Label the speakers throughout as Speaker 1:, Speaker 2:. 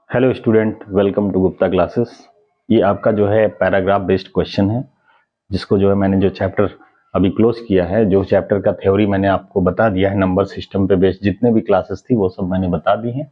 Speaker 1: Hello student, welcome to Gupta classes. ये आपका जो है पैराग्राफ बेस्ड क्वेश्चन है, जिसको जो है मैंने जो चैप्टर अभी क्लोज किया है, जो चैप्टर का थ्योरी मैंने आपको बता दिया है, नंबर सिस्टम पे बेस्ड जितने भी क्लासेस थी वो सब मैंने बता दी हैं,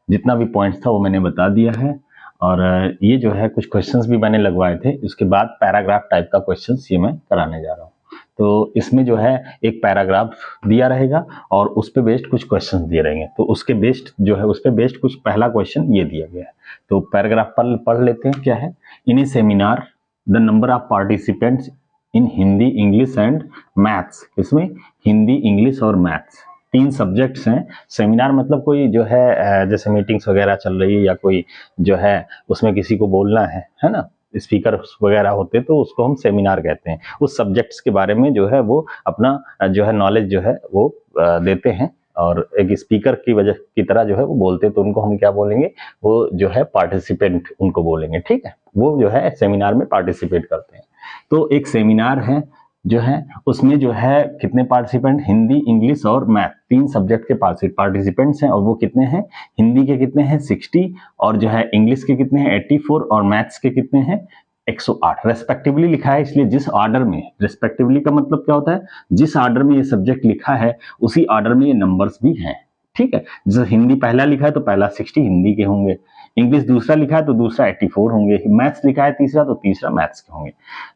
Speaker 1: जितना भी पॉइंट्स था वो मैंने बता दिया है। और ये जो है कुछ क्वेश्चंस भी मैंने लगवाए थे, उसके बाद पैराग्राफ टाइप का क्वेश्चंस ये मैं कराने जा रहा हूँ। तो इसमें जो है एक पैराग्राफ दिया रहेगा और उस पे बेस्ड कुछ क्वेश्चंस दिए रहेंगे, तो उसके बेस्ड जो है उस पे बेस्ड कुछ पहला क्वेश्चन ये दिया गया है। तो पैराग्राफ पढ़ लेते हैं। क्या है? In a seminar the number of participants in Hindi, English and maths. इसमें हिंदी, इंग्लिश और मैथ्स तीन सब्जेक्ट्स हैं। सेमिनार मतलब कोई जो है जैसे मीटिंग्स वगैरह चल रही है या कोई जो है उसमें किसी को बोलना है ना, स्पीकर वगैरह होते तो उसको हम सेमिनार कहते हैं। उस सब्जेक्ट्स के बारे में जो है वो अपना जो है नॉलेज जो है वो देते हैं और एक स्पीकर की वजह की तरह जो है वो बोलते हैं, तो उनको हम क्या बोलेंगे? वो जो है पार्टिसिपेंट उनको बोलेंगे। ठीक है, वो जो है सेमिनार में पार्टिसिपेट करते हैं। तो एक सेमिनार है जो है उसमें जो है कितने पार्टिसिपेंट? हिंदी, इंग्लिश और मैथ, तीन सब्जेक्ट के पार्टिसिपेंट्स हैं। और वो कितने हैं? हिंदी के कितने हैं? 60, और जो है इंग्लिश के कितने हैं? 84, और मैथ्स के कितने हैं? 108 रेस्पेक्टिवली लिखा है, इसलिए जिस ऑर्डर में, रेस्पेक्टिवली का मतलब क्या होता है? जिस ऑर्डर में ये सब्जेक्ट लिखा है उसी ऑर्डर में ये नंबर्स भी हैं। ठीक है, जैसे हिंदी पहला लिखा है तो पहला 60 हिंदी के होंगे, इंग्लिश दूसरा लिखा है तो दूसरा 84 होंगे, मैथ्स लिखा है तीसरा तो तीसरा मैथ्स के होंगे।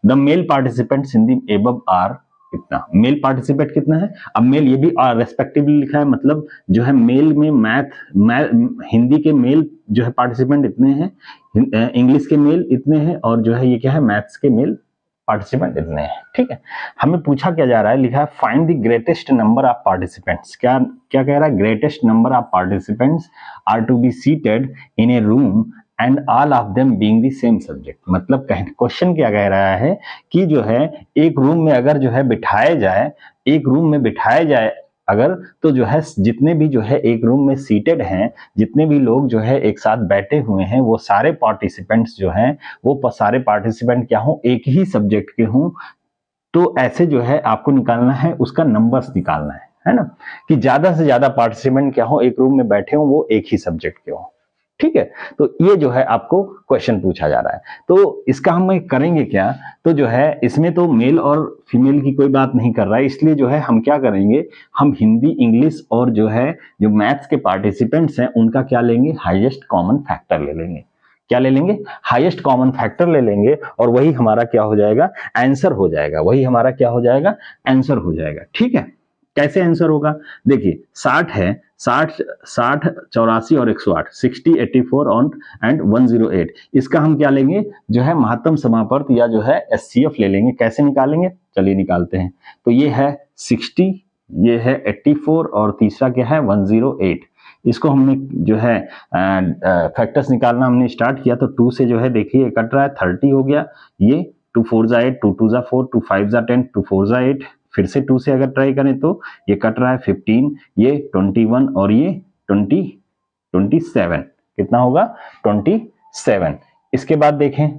Speaker 1: The male participants in the above are कितना? मेल पार्टिसिपेंट कितना है? अब मेल ये भी रेस्पेक्टिवली लिखा है, मतलब जो है मेल में हिंदी के मेल जो है पार्टिसिपेंट इतने हैं, इंग्लिश के मेल इतने हैं, और जो है ये क्या है? मैथ्स के मेल पार्टिसिपेंट इतने हैं। ठीक है, हमें पूछा क्या जा रहा है? लिखा है find the greatest number of participants. क्या क्या कह रहा है? Greatest number of participants are to be seated in a room and all of them being the same subject. मतलब क्वेश्चन क्या कह रहा है कि जो है एक रूम में अगर जो है बिठाए जाए, एक रूम में बिठाए जाए अगर, तो जो है जितने भी जो है एक रूम में सीटेड हैं, जितने भी लोग जो है एक साथ बैठे हुए हैं, वो सारे पार्टिसिपेंट्स जो हैं वो सारे पार्टिसिपेंट क्या हों? एक ही सब्जेक्ट के हों। तो ऐसे जो है आपको निकालना है, उसका नंबर्स निकालना है ना, कि ज्यादा से ज्यादा पार्टिसिपेंट क्या हो एक रूम में बैठे हो, वो एक ही सब्जेक्ट के हो। ठीक है, तो ये जो है आपको क्वेश्चन पूछा जा रहा है। तो इसका हम करेंगे क्या? तो जो है इसमें तो मेल और फीमेल की कोई बात नहीं कर रहा है, इसलिए जो है हम क्या करेंगे? हम हिंदी, इंग्लिश और जो है जो मैथ्स के पार्टिसिपेंट्स हैं उनका क्या लेंगे? हाईएस्ट कॉमन फैक्टर ले लेंगे। क्या ले लेंगे? हाईएस्ट कॉमन फैक्टर ले लेंगे, और वही हमारा क्या हो जाएगा? आंसर हो जाएगा। वही हमारा क्या हो जाएगा? आंसर हो जाएगा। ठीक है, कैसे आंसर होगा? देखिए 60 है, 60 60 84 और 108, 60, 84 और एंड 108। इसका हम क्या लेंगे? जो है महत्तम समापर्त या जो है एचसीएफ ले लेंगे। कैसे निकालेंगे? चलिए निकालते हैं। तो ये है 60, ये है 84 और तीसरा क्या है? 108। इसको हमने जो है फैक्टर्स निकालना हमने स्टार्ट किया, तो 2 से जो है देखिए कट रहा है, 30 हो गया। ये 2 4 जा 8, 2 2 जा 4, 2 5 जा 10, 2 4 जा 8। फिर से 2 से अगर ट्राई करें तो ये कट रहा है 15, ये 21 और ये 27। कितना होगा? 27। इसके बाद देखें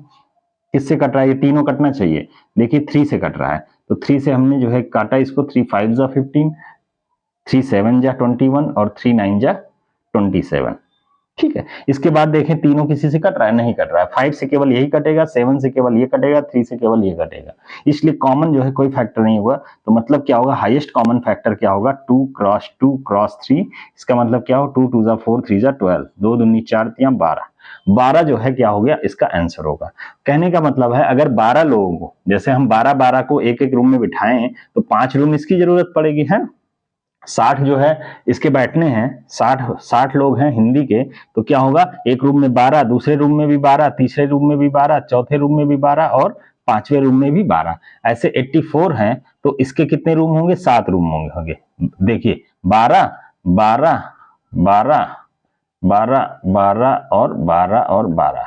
Speaker 1: किससे कट रहा है? ये तीनों कटना चाहिए। देखिए 3 से कट रहा है, तो 3 से हमने जो है काटा इसको, 3 5 जा 15, 3 7 जा 21 और 3 9 जा 27। ठीक है, इसके बाद देखें तीनों किसी से कट रहा है? नहीं कट रहा है। 5 से केवल यही कटेगा, 7 से केवल ये कटेगा, 3 से केवल ये कटेगा, इसलिए कॉमन जो है कोई फैक्टर नहीं हुआ। तो मतलब क्या होगा? हाईएस्ट कॉमन फैक्टर क्या होगा? 2 क्रॉस 2 क्रॉस 3। इसका मतलब क्या हो? 2 2 जा 4, 3 जा 12, 2 दूनी 4 तियां 12। 12 जो है क्या हो गया? इसका आंसर होगा। कहने का मतलब है अगर 12 लोगों को, जैसे हम 12 को एक एक रूम में बिठाएं तो 5 रूम इसकी जरूरत पड़ेगी, है। 60 जो है इसके बैठने हैं, 60 लोग हैं हिंदी के, तो क्या होगा? एक रूम में 12, दूसरे रूम में भी 12, तीसरे रूम में भी 12, चौथे रूम में भी 12 और पांचवें रूम में भी 12। ऐसे 84 हैं, तो इसके कितने रूम होंगे? 7 रूम होंगे। देखिए 12 12 12 12 12 और 12 और 12,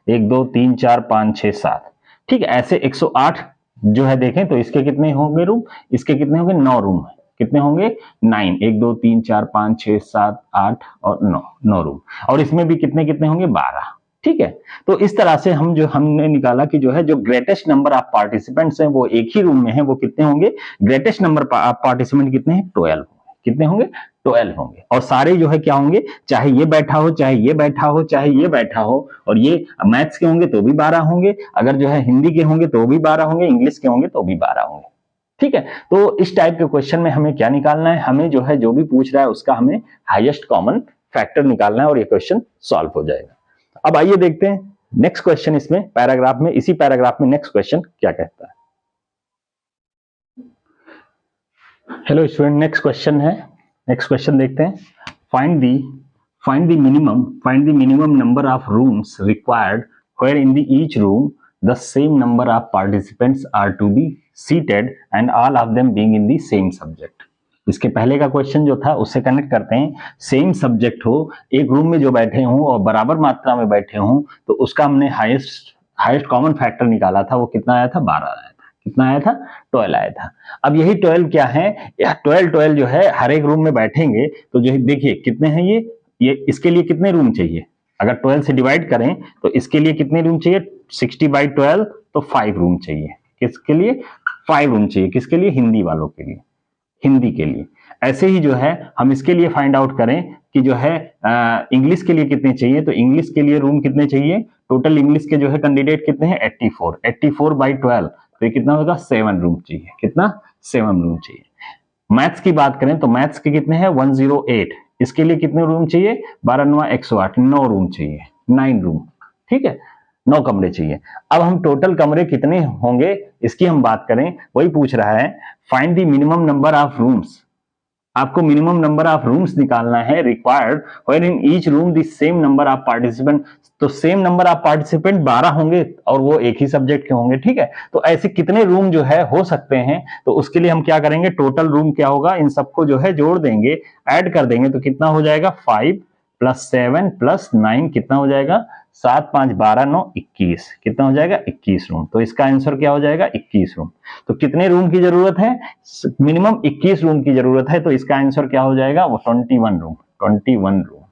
Speaker 1: 1 2 3 4 5 6 7। ठीक है, ऐसे 108 जो है देखें तो इसके कितने होंगे रूम? इसके कितने होंगे? 9 रूम। कितने होंगे? 9, 1 2 3 4 5 6 7 8 और 9 रूम। और इसमें भी कितने कितने होंगे? 12। ठीक है, तो इस तरह से हमने निकाला कि जो है जो ग्रेटेस्ट नंबर ऑफ पार्टिसिपेंट्स हैं वो एक ही रूम में है, वो कितने होंगे? ग्रेटेस्ट नंबर ऑफ पार्टिसिपेंट कितने हैं? 12। कितने होंगे? 12 होंगे, और सारे जो है क्या होंगे, चाहे ये बैठा हो, चाहे ये बैठा हो, चाहे ये बैठा हो, और ये मैथ्स के होंगे तो भी 12 होंगे, अगर जो है हिंदी के होंगे तो भी 12 होंगे, इंग्लिश के होंगे तो भी 12 होंगे। ठीक है, तो इस टाइप के क्वेश्चन में हमें क्या निकालना है, हमें जो है जो भी पूछ रहा है उसका हमें हाईएस्ट कॉमन फैक्टर निकालना है और ये क्वेश्चन सॉल्व हो जाएगा। अब आइए देखते हैं नेक्स्ट क्वेश्चन, इसमें पैराग्राफ में, इसी पैराग्राफ में नेक्स्ट क्वेश्चन क्या कहता है। हेलो स्टूडेंट, नेक्स्ट क्वेश्चन है, नेक्स्ट क्वेश्चन देखते हैं। Find the minimum number of rooms required where in the each room the same number of participants are to be seated and all of them being in the same subject। इसके पहले का question जो था उससे connect करते हैं, same subject हो, एक रूम में जो बैठे हों और बराबर मात्रा में बैठे हों, तो उसका हमने हाईएस्ट कॉमन फैक्टर निकाला था, वो कितना आया था, 12 आया था। कितना आया था, 12 आया था। अब यही 12 क्या है, 12 जो है हर एक रूम में बैठेंगे तो जो है देखिए कितने हैं ये इसके लिए कितने रूम चाहिए, अगर 12 से डिवाइड करें तो इसके लिए कितने रूम चाहिए, 60/12 तो 5 रूम चाहिए। किसके लिए, 5 रूम चाहिए, किसके लिए, हिंदी वालों के लिए, हिंदी के लिए। ऐसे ही जो है हम इसके लिए फाइंड आउट करें कि जो है इंग्लिश के लिए कितने चाहिए, तो इंग्लिश के लिए रूम कितने चाहिए, टोटल इंग्लिश के जो है कैंडिडेट कितने हैं, 84/12 तो ये कितना होगा, 7 रूम चाहिए। कितना, 7 रूम चाहिए। मैथ्स की बात करें तो मैथ्स के कितने हैं, 108, इसके लिए कितने रूम चाहिए, 12×9 108, 9 रूम चाहिए, 9 रूम। ठीक है, 9 कमरे चाहिए। अब हम टोटल कमरे कितने होंगे इसकी हम बात करें, वही पूछ रहा है, find the minimum number of rooms, आपको मिनिमम नंबर ऑफ रूम्स निकालना है required when in each room the same number of participant, तो सेम नंबर ऑफ पार्टिसिपेंट 12 होंगे और वो एक ही सब्जेक्ट के होंगे। ठीक है, तो ऐसे कितने रूम जो है हो सकते हैं, तो उसके लिए हम क्या करेंगे, टोटल रूम क्या होगा, इन सबको जो है जोड़ देंगे, ऐड कर देंगे, तो कितना हो जाएगा, 5 + 7 + 9 कितना हो जाएगा, 7 5 12 9 21, कितना हो जाएगा, 21 रूम। तो इसका आंसर क्या हो जाएगा, 21 रूम। तो कितने रूम की जरूरत है, मिनिमम 21 रूम की जरूरत है, तो इसका आंसर क्या हो जाएगा, वो 21 रूम, 21 रूम।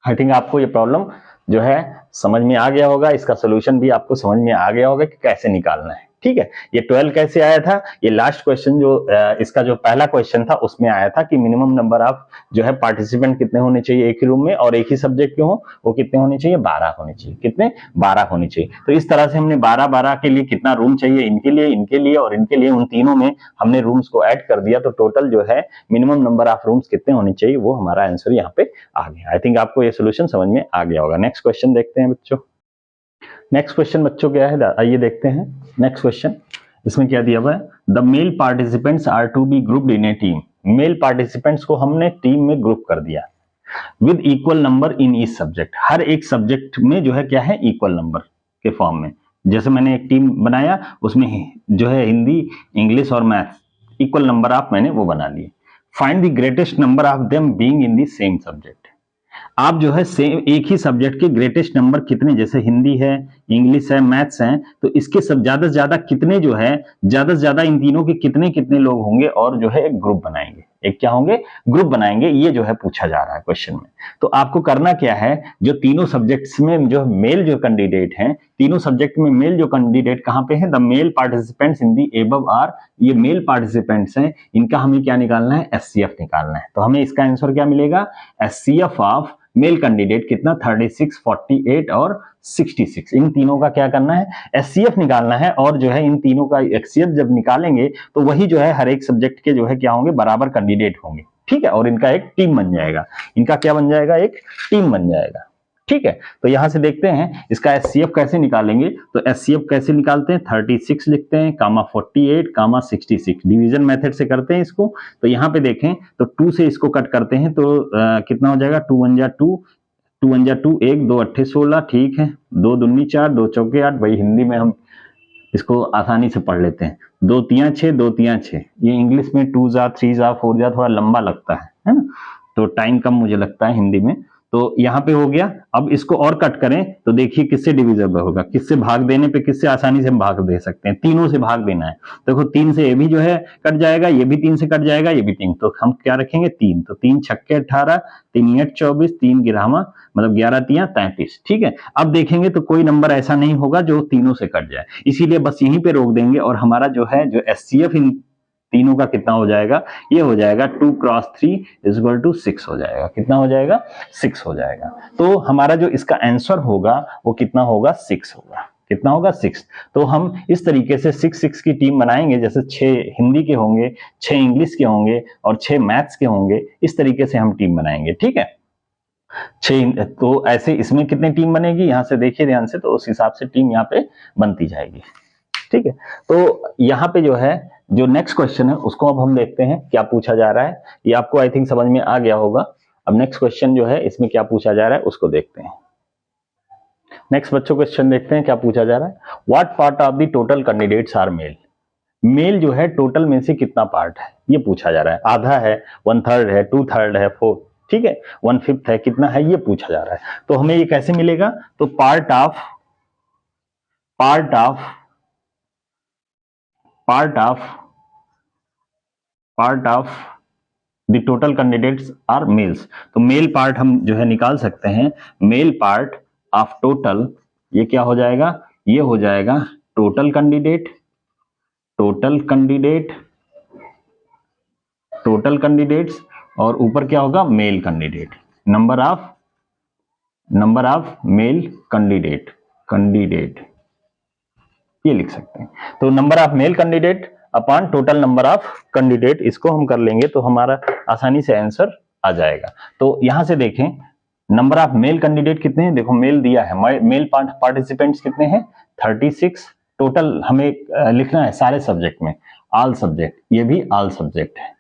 Speaker 1: आई थिंक आपको ये प्रॉब्लम जो है समझ में आ गया होगा, इसका सोल्यूशन भी आपको समझ में आ गया होगा कि कैसे निकालना है। ठीक है, ये 12 कैसे आया था, ये लास्ट क्वेश्चन जो इसका जो पहला क्वेश्चन था उसमें आया था कि मिनिमम नंबर ऑफ जो है पार्टिसिपेंट कितने होने चाहिए एक ही रूम में, और एक ही सब्जेक्ट के हो, वो कितने होने चाहिए, 12 होने चाहिए। कितने, 12 होने चाहिए। तो इस तरह से हमने 12 के लिए कितना रूम चाहिए, इनके लिए और इनके लिए, उन तीनों में हमने रूम्स को ऐड कर दिया, तो टोटल जो है मिनिमम नंबर ऑफ रूम्स कितने होने चाहिए, वो हमारा आंसर यहाँ पे आ गया। आई थिंक आपको ये सोल्यूशन समझ में आ गया होगा। नेक्स्ट क्वेश्चन देखते हैं बच्चों। नेक्स्ट क्वेश्चन बच्चों क्या है, आइए देखते हैं नेक्स्ट क्वेश्चन। इसमें क्या दिया हुआ है, the male participants are to be grouped in a team. Male participants को हमने टीम में ग्रुप कर दिया with equal number in each subject, हर एक सब्जेक्ट में जो है क्या है, इक्वल नंबर के फॉर्म में। जैसे मैंने एक टीम बनाया, उसमें जो है हिंदी, इंग्लिश और मैथ्स इक्वल नंबर ऑफ मैंने वो बना लिए। Find the greatest number of them being in the same subject, आप जो है सेम एक ही सब्जेक्ट के ग्रेटेस्ट नंबर कितने, जैसे हिंदी है, इंग्लिश है, मैथ्स है, तो इसके सब ज्यादा से ज्यादा कितने जो है, ज्यादा से ज्यादा इन तीनों के कितने कितने लोग होंगे, और जो है एक ग्रुप बनाएंगे, एक क्या होंगे, ग्रुप बनाएंगे। ये जो है पूछा जा रहा है क्वेश्चन में। तो आपको करना क्या है, जो तीनों सब्जेक्ट्स में जो मेल जो कैंडिडेट हैं, तीनों सब्जेक्ट में मेल जो कैंडिडेट कहां पे है, the male participants in the above are, ये मेल पार्टिसिपेंट्स हैं, इनका हमें क्या निकालना है, एचसीएफ निकालना है। तो हमें इसका आंसर क्या मिलेगा, एचसीएफ ऑफ मेल कैंडिडेट कितना, 36, 48 और 66, इन तीनों का क्या करना है, एचसीएफ निकालना है। और जो है इन तीनों का एचसीएफ जब निकालेंगे तो वही जो है हर एक सब्जेक्ट के जो है क्या होंगे, बराबर कैंडिडेट होंगे। ठीक है, और इनका एक टीम बन जाएगा, इनका क्या बन जाएगा, एक टीम बन जाएगा। ठीक है, तो यहां से देखते हैं इसका एचसीएफ कैसे निकालेंगे। तो एचसीएफ कैसे निकालते हैं, 36 लिखते हैं, कामा 48, कामा 66, डिवीजन मेथड से करते हैं इसको। तो यहाँ पे देखें तो 2 से इसको कट करते हैं, तो कितना हो जाएगा, 2 1 जा 2, 2 1 जा 2, 1 2 8 16, ठीक है, 2 दूनी 4, 2 चौके 8, वही हिंदी में हम इसको आसानी से पढ़ लेते हैं। 2 3 6, 2 3 6, ये इंग्लिश में 2 जा 3 जा 4 जा थोड़ा लंबा लगता है ना, तो टाइम कम मुझे लगता है हिंदी में। तो यहाँ पे हो गया। अब इसको और कट करें तो देखिए किससे डिविजिबल होगा, किससे भाग देने पे किससे आसानी से हम भाग दे सकते हैं, तीनों से भाग देना है। देखो 3 से ये भी जो है कट जाएगा, ये भी 3 से कट जाएगा, ये भी 3, तो हम क्या रखेंगे 3, तो 3 छक्के 18, 3 8 24, 3 गिरामा मतलब 11 3 33। ठीक है, अब देखेंगे तो कोई नंबर ऐसा नहीं होगा जो तीनों से कट जाए, इसीलिए बस यहीं पे रोक देंगे और हमारा जो है जो एचसीएफ तीनों का कितना हो जाएगा, ये हो जाएगा 2 क्रॉस 3 इक्वल टू 6 हो जाएगा। कितना हो जाएगा, 6 हो जाएगा। तो हमारा जो इसका आंसर होगा वो कितना होगा, 6 होगा। कितना होगा, 6। तो हम इस तरीके से 6 की टीम बनाएंगे, जैसे 6 हिंदी के होंगे, 6 इंग्लिश के होंगे और 6 मैथ्स के होंगे। इस तरीके से हम टीम बनाएंगे, ठीक है। 6 तो ऐसे इसमें कितनी टीम बनेगी, यहां से देखिए ध्यान से, तो उस हिसाब से टीम यहाँ पे बनती जाएगी, ठीक है। तो यहाँ पे जो है जो नेक्स्ट क्वेश्चन है उसको अब हम देखते हैं क्या पूछा जा रहा है। ये आपको आई थिंक समझ में आ गया होगा। अब नेक्स्ट क्वेश्चन जो है इसमें क्या पूछा जा रहा है उसको देखते हैं। नेक्स्ट बच्चों क्वेश्चन देखते हैं क्या पूछा जा रहा है। What part of the total candidates are male. Male जो है टोटल में से कितना पार्ट है ये पूछा जा रहा है। आधा है, 1/3 है, 2/3 है, 4, ठीक है, 1/5 है, कितना है ये पूछा जा रहा है। तो हमें ये कैसे मिलेगा, तो part of the total candidates are males. तो मेल पार्ट हम जो है निकाल सकते हैं। मेल पार्ट ऑफ टोटल, ये क्या हो जाएगा, ये हो जाएगा टोटल कैंडिडेट्स और ऊपर क्या होगा, male candidate, number of male candidate ये लिख सकते हैं। तो number of male candidate upon total number of candidate, इसको हम कर लेंगे तो हमारा आसानी से आंसर आ जाएगा। तो यहां से देखें नंबर ऑफ मेल कैंडिडेट कितने हैं, देखो मेल दिया है, मेल पार्टिसिपेंट्स कितने हैं, 36। टोटल हमें लिखना है सारे सब्जेक्ट में, ऑल सब्जेक्ट, ये भी ऑल सब्जेक्ट है,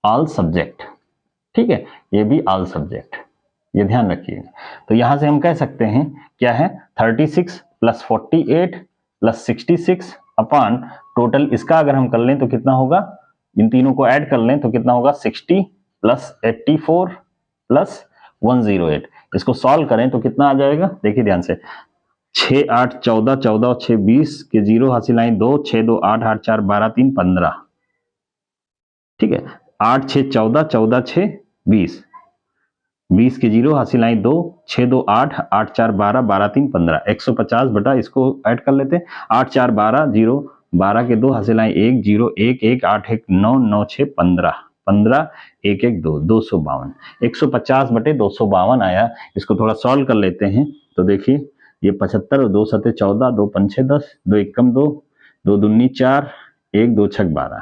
Speaker 1: ऑल सब्जेक्ट, ठीक है, ये भी ऑल सब्जेक्ट, ये ध्यान रखिएगा। तो यहां से हम कह सकते हैं क्या है, 36 प्लस 48 प्लस 66 अपॉन टोटल, इसका अगर हम कर लें तो कितना होगा, इन तीनों को ऐड कर लें तो कितना होगा, 60 प्लस 84 प्लस 108। इसको सॉल्व करें तो कितना आ जाएगा, देखिए ध्यान से, 6 8 14 14 और 6 20 के 0 हासिल आए 2, 6 2 8 8 4 12 3 15, ठीक है, 8 6 14 14 6 20, 20 के 0 हासिल आए 2, 6 2 8 8 4 12 12 3 15, 150 बटा, इसको ऐड कर लेते हैं, 8 4 12 0, 12 के 2 हासिल आए 1 0 1 1 8 1 9 9 6 15 15 1 1 2 252, 150 बटे 252 आया। इसको थोड़ा सॉल्व कर लेते हैं तो देखिए ये 75 और 2 7 14, 2 5 6 10, 2 1 2, 2 दूनी 4, 1 2 6 12।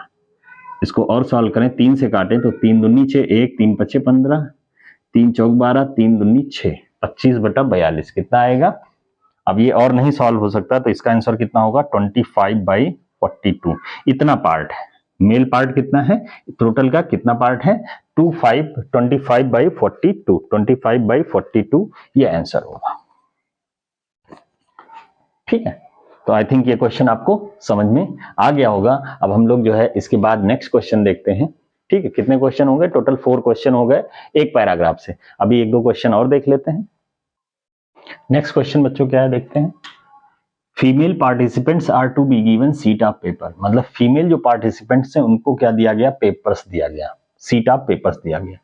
Speaker 1: इसको और सॉल्व करें, 3 से काटें तो 3 दूनी 6, 1 3 5 15, 3 चौक 12, 3 दूनी 6, 25 बटा 42 कितना आएगा। अब ये और नहीं सॉल्व हो सकता तो इसका आंसर कितना होगा, 25/42। इतना पार्ट है, मेल पार्ट कितना है, टोटल का कितना पार्ट है, 25/42, 25/42 ये आंसर होगा, ठीक है। तो आई थिंक ये क्वेश्चन आपको समझ में आ गया होगा। अब हम लोग जो है इसके बाद नेक्स्ट क्वेश्चन देखते हैं, ठीक है। कितने क्वेश्चन हो गए, टोटल 4 क्वेश्चन हो गए एक पैराग्राफ से। अभी 1 2 क्वेश्चन और देख लेते हैं। नेक्स्ट क्वेश्चन बच्चों क्या है देखते हैं। Female participants are to be given seat of paper, मतलब फीमेल जो पार्टिसिपेंट्स हैं उनको क्या दिया गया, पेपर्स दिया गया, सीट ऑफ पेपर्स दिया गया,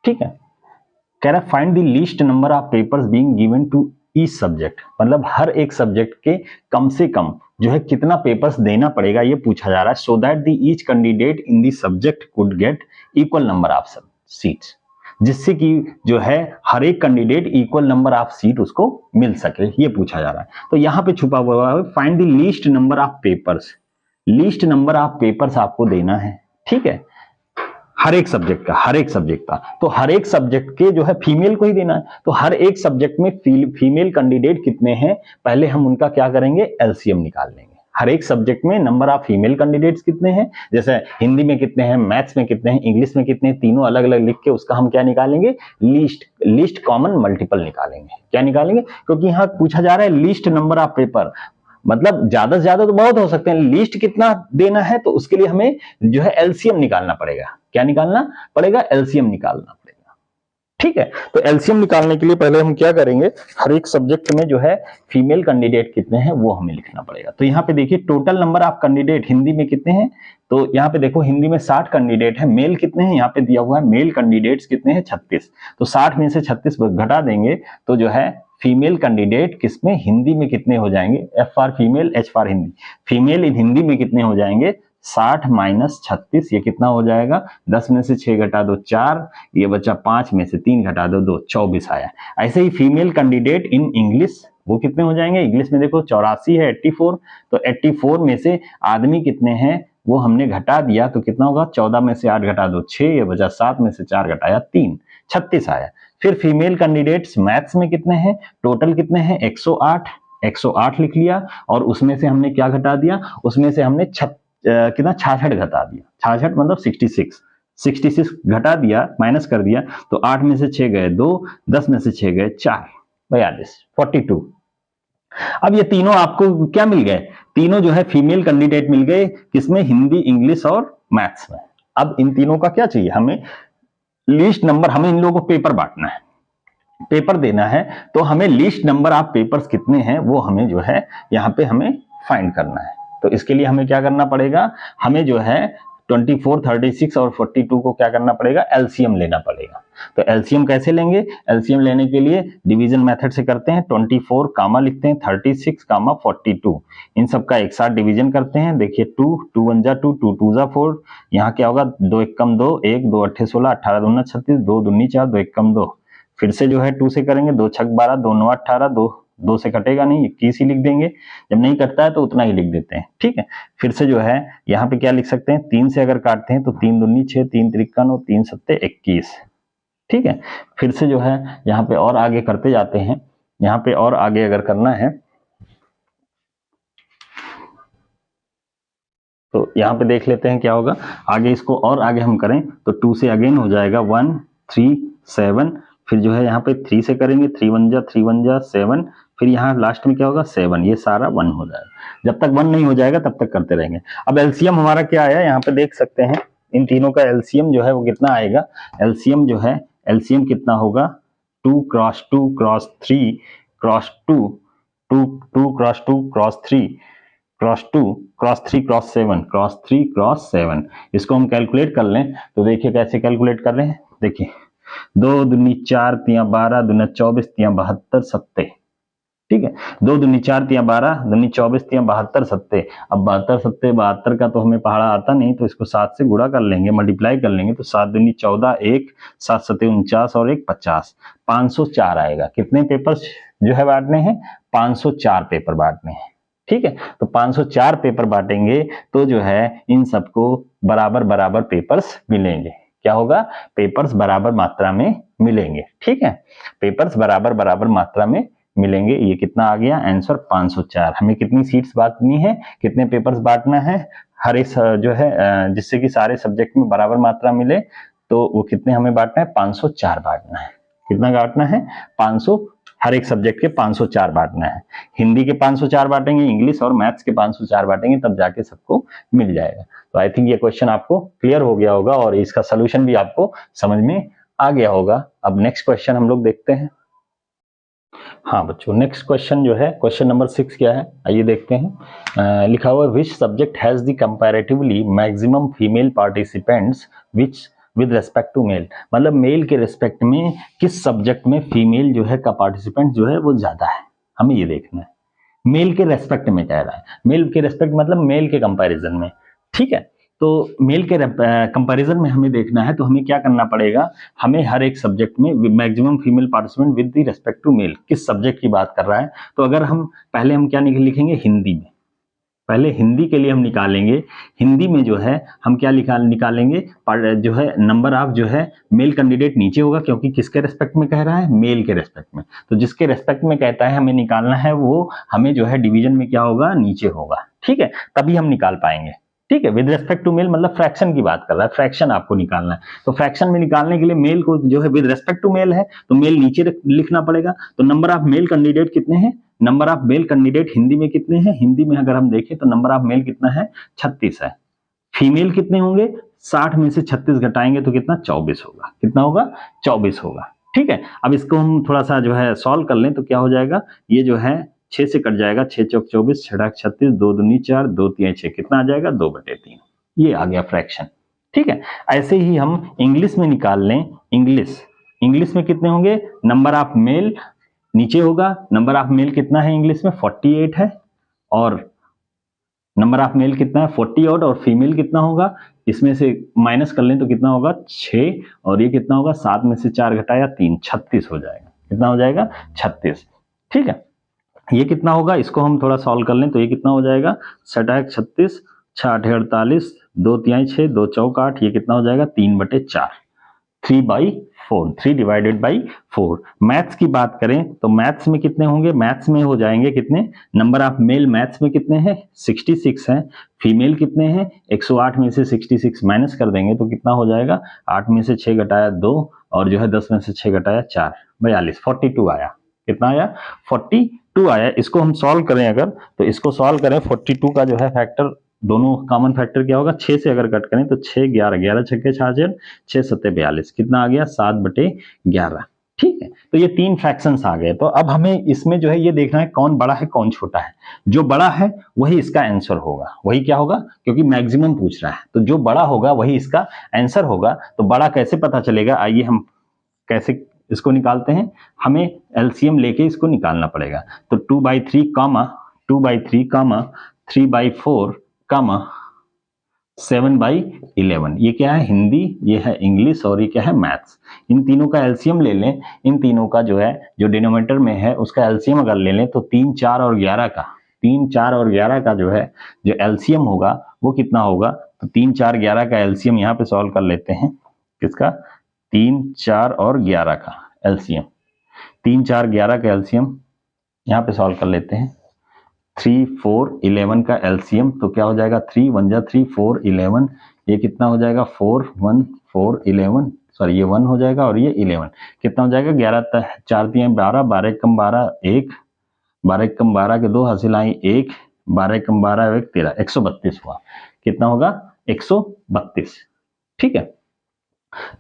Speaker 1: ठीक है। कह रहा find the least number of papers being given to each subject, मतलब हर एक सब्जेक्ट के कम से कम जो है कितना पेपर्स देना पड़ेगा ये पूछा जा रहा है। So that the each candidate in the subject could get equal number of seats, जिससे कि जो है हर एक candidate equal number of seat उसको मिल सके, ये पूछा जा रहा है। तो यहाँ पे छुपा हुआ है find the least number of papers, least number of papers आपको देना है, ठीक है, हर एक सब्जेक्ट का, तो हर एक सब्जेक्ट के जो है फीमेल को ही देना है। तो हर एक सब्जेक्ट में फीमेल कैंडिडेट कितने हैं, पहले हम उनका क्या करेंगे, एलसीएम निकाल लेंगे। हर एक सब्जेक्ट में नंबर ऑफ फीमेल कैंडिडेट्स कितने हैं, जैसे हिंदी में कितने हैं, मैथ्स में कितने हैं, इंग्लिश में कितने हैं, तीनों अलग अलग लिख के उसका हम क्या निकालेंगे, लीस्ट कॉमन मल्टीपल निकालेंगे। क्या निकालेंगे, क्योंकि यहाँ पूछा जा रहा है लीस्ट नंबर ऑफ पेपर, मतलब ज्यादा से ज्यादा तो बहुत हो सकते हैं, लीस्ट कितना देना है, तो उसके लिए हमें जो है एलसीएम निकालना पड़ेगा। क्या निकालना पड़ेगा, एलसीएम निकालना पड़ेगा, ठीक है। तो एलसीएम निकालने के लिए पहले हम क्या करेंगे, हर एक सब्जेक्ट में जो है फीमेल कैंडिडेट कितने हैं वो हमें लिखना पड़ेगा। तो यहाँ पे देखिए total number of candidate Hindi में कितने हैं, तो यहाँ पे देखो हिंदी में 60 कैंडिडेट है, मेल कितने हैं, यहाँ पे दिया हुआ है मेल कैंडिडेट्स कितने हैं, 36। तो 60 में से 36 घटा देंगे तो जो है फीमेल कैंडिडेट किसमें, हिंदी में कितने हो जाएंगे, F for female, H for Hindi, female इन हिंदी में कितने हो जाएंगे, 60 माइनस 36, ये कितना हो जाएगा? 10 में से 6 घटा दो 4, ये बचा 5 में से 3 घटा दो 2, 24 आया। ऐसे ही फीमेल कैंडिडेट इन इंग्लिश वो कितने हो जाएंगे? इंग्लिश में देखो 84 है 84, तो 84 में से आदमी कितने हैं वो हमने घटा दिया, तो कितना होगा? 14 में से 8 घटा दो 6, ये बचा 7 में से 4 घटाया 3, 36 आया। फिर फीमेल कैंडिडेट्स मैथ्स में कितने हैं? टोटल कितने हैं? 108, 108 लिख लिया, और उसमें से हमने क्या घटा दिया? उसमें से हमने कितना 66 घटा दिया, 66 मतलब 66 घटा दिया, माइनस कर दिया, तो 8 में से 6 गए 2, 10 में से 6 गए 4, 42, 42। अब ये तीनों आपको क्या मिल गए? तीनों जो है फीमेल कैंडिडेट मिल गए, किसमें? हिंदी, इंग्लिश और मैथ्स में। अब इन तीनों का क्या चाहिए हमें? Least number. हमें इन लोगों को पेपर बांटना है, पेपर देना है, तो हमें लीस्ट नंबर ऑफ पेपर्स कितने हैं वो हमें जो है यहाँ पे हमें फाइंड करना है। तो इसके लिए हमें क्या करना पड़ेगा? हमें जो है 24, 36 और 42 को क्या करना पड़ेगा? एलसीएम लेना पड़ेगा। तो एलसीएम कैसे लेंगे? एलसीएम लेने के लिए डिवीजन मेथड से करते हैं। 24 कामा लिखते हैं, 36 कामा 42, इन सब का एक साथ डिवीजन करते हैं। देखिए 2 2 1 जा 2, 2 2 जा 4, यहाँ क्या होगा? 2 1 कम 2 1, 2 8 16, 18 दूना 36, 2 दूनी 4, 2 1 कम 2। फिर से जो है 2 से करेंगे, 2 6 12, 2 9 18, 2 से कटेगा नहीं, 21 ही लिख देंगे। जब नहीं कटता है तो उतना ही लिख देते हैं, ठीक है। फिर से जो है यहाँ पे क्या लिख सकते हैं? 3 से अगर काटते हैं तो 3 दूनी 6, 3 त्रिका 9, 3 सत्ते 21, ठीक है। फिर से जो है यहाँ पे और आगे करते जाते हैं। यहाँ पे और आगे अगर करना है तो यहाँ पे देख लेते हैं क्या होगा आगे। इसको और आगे हम करें तो 2 से अगेन हो जाएगा 1 3 7, फिर जो है यहाँ पे 3 से करेंगे, 3 1 जा 7, फिर यहाँ लास्ट में क्या होगा? 7, ये सारा 1 हो जाएगा। जब तक 1 नहीं हो जाएगा तब तक करते रहेंगे। अब एलसीएम हमारा क्या आया? यहाँ पे देख सकते हैं इन तीनों का एलसीएम जो है वो कितना आएगा? एलसीएम जो है, एलसीएम कितना होगा? 2 cross 2 cross 3 cross 2, 2 2 cross 2 cross 3 cross 2 cross 3 cross 7 cross 3 cross 7। इसको हम कैलकुलेट कर लें तो देखिए कैसे कैलकुलेट कर रहे हैं। देखिए 2 दूनी 4 तिया 12 दूना 24 तिया 72 सत्ते, ठीक है। 2 दूनी 4 तिया 12 दूनी 24 तिया 72 सत्ते। अब 72 सत्ते 72 का तो हमें पहाड़ा आता नहीं, तो इसको 7 से गुणा कर लेंगे, मल्टीप्लाई कर लेंगे, तो 7 दूनी 14, 1 7 सत्ते 49 और 1 50, 504 आएगा। कितने पेपर्स जो है बांटने हैं? 504 पेपर बांटने हैं, ठीक है। तो 504 पेपर बांटेंगे तो जो है इन सबको बराबर बराबर पेपर्स मिलेंगे। क्या होगा? पेपर्स बराबर मात्रा में मिलेंगे, ठीक है। पेपर्स बराबर बराबर मात्रा में मिलेंगे। ये कितना आ गया? आंसर 504। हमें कितनी सीट्स बांटनी है? कितने पेपर्स बांटना है? हर एक जो है जिससे कि सारे सब्जेक्ट में बराबर मात्रा मिले, तो वो कितने हमें बांटना है? 504 बांटना है। कितना बांटना है? 500, हर एक सब्जेक्ट के 504 बांटना है। हिंदी के 504 बांटेंगे, इंग्लिश और मैथ्स के 504 बांटेंगे, तब जाके सबको मिल जाएगा। तो आई थिंक ये क्वेश्चन आपको क्लियर हो गया होगा और इसका सोल्यूशन भी आपको समझ में आ गया होगा। अब नेक्स्ट क्वेश्चन हम लोग देखते हैं। हाँ बच्चों, नेक्स्ट क्वेश्चन जो है क्वेश्चन नंबर 6 क्या है आइए देखते हैं। लिखा हुआ है which subject has the comparatively maximum female participants which with respect to male. मतलब मेल के रेस्पेक्ट में किस सब्जेक्ट में फीमेल जो है का पार्टिसिपेंट जो है वो ज्यादा है, हमें ये देखना है। मेल के रेस्पेक्ट में कह रहा है, मेल के रेस्पेक्ट मतलब मेल के कंपैरिजन में, ठीक है। तो मेल के कंपैरिजन में हमें देखना है, तो हमें क्या करना पड़ेगा? हमें हर एक सब्जेक्ट में maximum female participant with the respect to male, किस सब्जेक्ट की बात कर रहा है। तो अगर हम पहले हम क्या लिखेंगे? हिंदी में, पहले हिंदी के लिए हम निकालेंगे। हिंदी में जो है हम क्या निकालेंगे? जो है नंबर ऑफ जो है मेल कैंडिडेट नीचे होगा, क्योंकि किसके रेस्पेक्ट में कह रहा है? मेल के रेस्पेक्ट में। तो जिसके रेस्पेक्ट में कहता है हमें निकालना है, वो हमें जो है डिवीजन में क्या होगा? नीचे होगा, ठीक है। तभी हम निकाल पाएंगे, ठीक है। विद रेस्पेक्ट टू मेल मतलब फ्रैक्शन की बात कर रहा है, फ्रैक्शन आपको निकालना है। तो फ्रैक्शन में निकालने के लिए मेल को जो है विद रेस्पेक्ट टू मेल है, तो मेल नीचे लिखना पड़ेगा। तो नंबर ऑफ मेल कैंडिडेट कितने हैं? Number of male candidate Hindi में कितने हैं? हिंदी में अगर हम देखें तो नंबर ऑफ मेल कितना है? 36 है। फीमेल कितने होंगे? 60 में से 36 घटाएंगे तो कितना? 24 होगा। कितना होगा? 24 होगा, ठीक है। अब इसको हम थोड़ा सा जो है सॉल्व कर लें तो क्या हो जाएगा? ये जो है 6 से कट जाएगा, 6 चौक 24, 6 ढाक 36, 2 दूनी 4, 2 तिया 6, कितना आ जाएगा? 2/3। ये आ गया फ्रैक्शन, ठीक है। ऐसे ही हम इंग्लिश में निकाल लें। इंग्लिश में कितने होंगे? नंबर ऑफ मेल नीचे होगा। नंबर ऑफ मेल कितना है इंग्लिश में? 48 है। और नंबर ऑफ मेल कितना है 40 ओड, और फीमेल कितना होगा, इसमें से माइनस कर लें तो कितना होगा 6, और ये कितना होगा 7 में से 4 घटाया 3, 36 हो जाएगा। कितना हो जाएगा 36। ठीक है, ये कितना होगा, इसको हम थोड़ा सॉल्व कर लें तो ये कितना हो जाएगा 36, 6 8 48, 2 3 6, 2 4 8, ये कितना हो जाएगा 3/4, 3/4, 3 डिवाइडेड बाई 4। मैथ्स की बात करें तो मैथ्स में कितने होंगे, मैथ्स में हो जाएंगे कितने, नंबर ऑफ मेल मैथ्स में कितने हैं 66 हैं, फीमेल कितने हैं 108 में से 66 माइनस कर देंगे तो कितना हो जाएगा 8 में से 6 घटाया 2, और जो है 10 में से 6 घटाया 4, 42, 42 आया। कितना आया 42 आया। इसको हम सॉल्व करें अगर, तो इसको सॉल्व करें 42 का जो है फैक्टर, दोनों कॉमन फैक्टर क्या होगा 6 से अगर कट करें तो 6 11, 11 छक्के 66, 6 7 42, कितना आ गया 7/11। ठीक है, तो ये 3 फ्रैक्शंस आ गए। तो अब हमें इसमें जो है ये देखना है कौन बड़ा है कौन छोटा है। जो बड़ा है वही इसका आंसर होगा, वही क्या होगा, क्योंकि मैक्सिमम पूछ रहा है तो जो बड़ा होगा वही इसका आंसर होगा। तो बड़ा कैसे पता चलेगा, आइए हम कैसे इसको निकालते हैं, हमें एलसीएम लेके इसको निकालना पड़ेगा। तो 2/3 कामा 2/3 कामा 3/4 कामा 7/11, ये क्या है हिंदी, ये है इंग्लिश, और ये क्या है मैथ्स। इन तीनों का एलसीएम ले लें, इन तीनों का जो है जो डिनोमिनेटर में है उसका एलसीएम अगर ले लें तो 3 4 और 11 का 3 4 और 11 का जो है जो एलसीएम होगा वो कितना होगा। तो 3 4 11 का एलसीएम यहाँ पे सॉल्व कर लेते हैं, किसका 3 4 और 11 का एलसीएम, 3 4 11 का एलसीएम यहाँ पे सॉल्व कर लेते हैं। 3 4 11 का एलसीएम तो क्या हो जाएगा 3 1 जा 3 4 11, ये कितना हो जाएगा 4 1 4 11, सॉरी ये 1 हो जाएगा और ये 11, कितना हो जाएगा 11 4 3 12, 12 कम 12 1, 12 कम 12 के 2 हासिल आई 1, 12 कम 12 1 13, 132 हुआ। कितना होगा 132। ठीक है,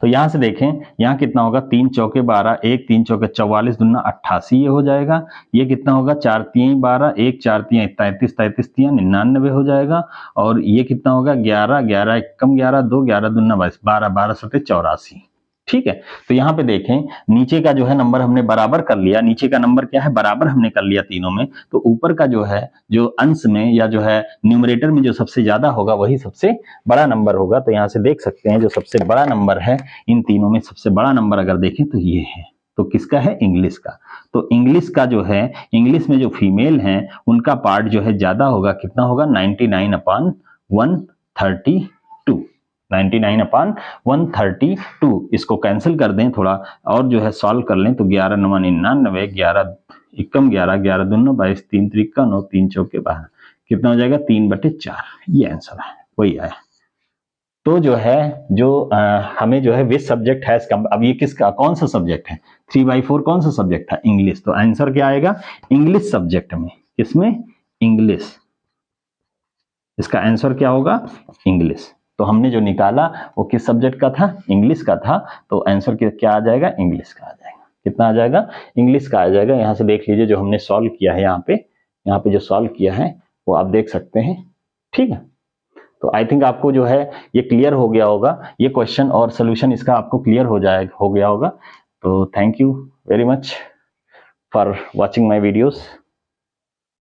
Speaker 1: तो यहां से देखें यहाँ कितना होगा 3 चौके 12, 1 3 चौके 44 दूना 88, ये हो जाएगा। ये कितना होगा 4 3 12, 1 4 3 33, 33 3 99 हो जाएगा। और ये कितना होगा 11 11 1 कम 11 2, 11 दूना 22, 12 12 7 84। ठीक है, तो यहाँ पे देखें नीचे का जो है नंबर हमने बराबर कर लिया, नीचे का नंबर क्या है बराबर हमने कर लिया तीनों में, तो ऊपर का जो है जो अंश में या जो है न्यूमरेटर में जो सबसे ज्यादा होगा वही सबसे बड़ा नंबर होगा। तो यहाँ से देख सकते हैं जो सबसे बड़ा नंबर है इन तीनों में सबसे बड़ा नंबर अगर देखें तो ये है, तो किसका है इंग्लिश का। तो इंग्लिश का जो है इंग्लिश में जो फीमेल है उनका पार्ट जो है ज्यादा होगा, कितना होगा 99/132, 99/132। इसको कैंसिल कर दें थोड़ा और जो है सॉल्व कर लें तो 11 9 99, 11 एकम 11, 11 दूना 22, 3 त्रिका 9, 3 चौके 12, कितना हो जाएगा 3/4। ये आंसर है, वही आया। तो जो है जो हमें जो है विच सब्जेक्ट है इसका, अब ये किसका कौन सा सब्जेक्ट है 3/4 कौन सा सब्जेक्ट था इंग्लिश, तो आंसर क्या आएगा इंग्लिश सब्जेक्ट में, किसमें इंग्लिश, इसका आंसर क्या होगा इंग्लिश। तो हमने जो निकाला वो किस सब्जेक्ट का था इंग्लिश का था, तो आंसर क्या आ जाएगा इंग्लिश का आ जाएगा। कितना आ जाएगा इंग्लिश का आ जाएगा। यहाँ से देख लीजिए जो हमने सॉल्व किया है यहाँ पे जो सॉल्व किया है वो आप देख सकते हैं। ठीक है, तो आई थिंक आपको जो है ये क्लियर हो गया होगा, ये क्वेश्चन और सोल्यूशन इसका आपको क्लियर हो गया होगा। तो thank you very much for watching my videos.